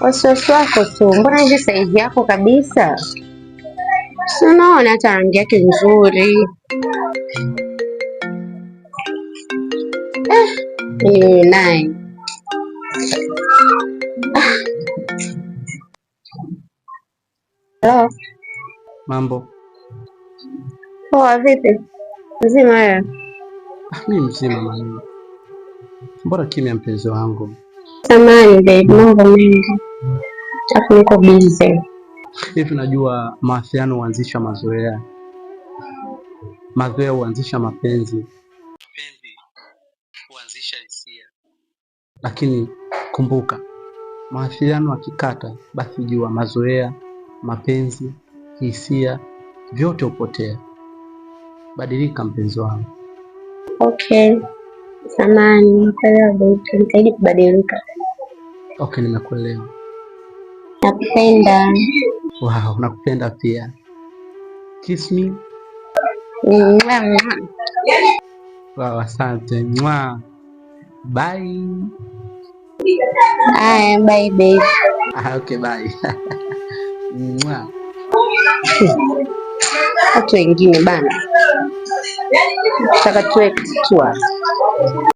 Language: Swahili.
Wasiwasi wako tu, mbona hivi saizi yako kabisa? Si unaona hata rangi yake nzuri. Mimi naye hello. Mambo Poa, vipi? Mzima wewe? Mimi mzima maneno. Mbona kimya mpenzi wangu? Samahani babe, mambo mengi. Alafu niko busy. Hivi najua mahusiano huanzisha mazoea. Mazoea huanzisha mapenzi. Mapenzi huanzisha hisia. Lakini kumbuka, mahusiano akikata basi jua mazoea, mapenzi, hisia vyote hupotea. Badilika mpenzi wangu. Okay. Samahani, nimekuelewa babe. Nitaidi kubadilika. Okay, nimekuelewa. Nakupenda. Wow, nakupenda pia. Kiss me. Wow, asante. Mwah. Bye. Bye babe. Okay, bye. Mwah. Watu wengine bana. Nataka tuwe kitu.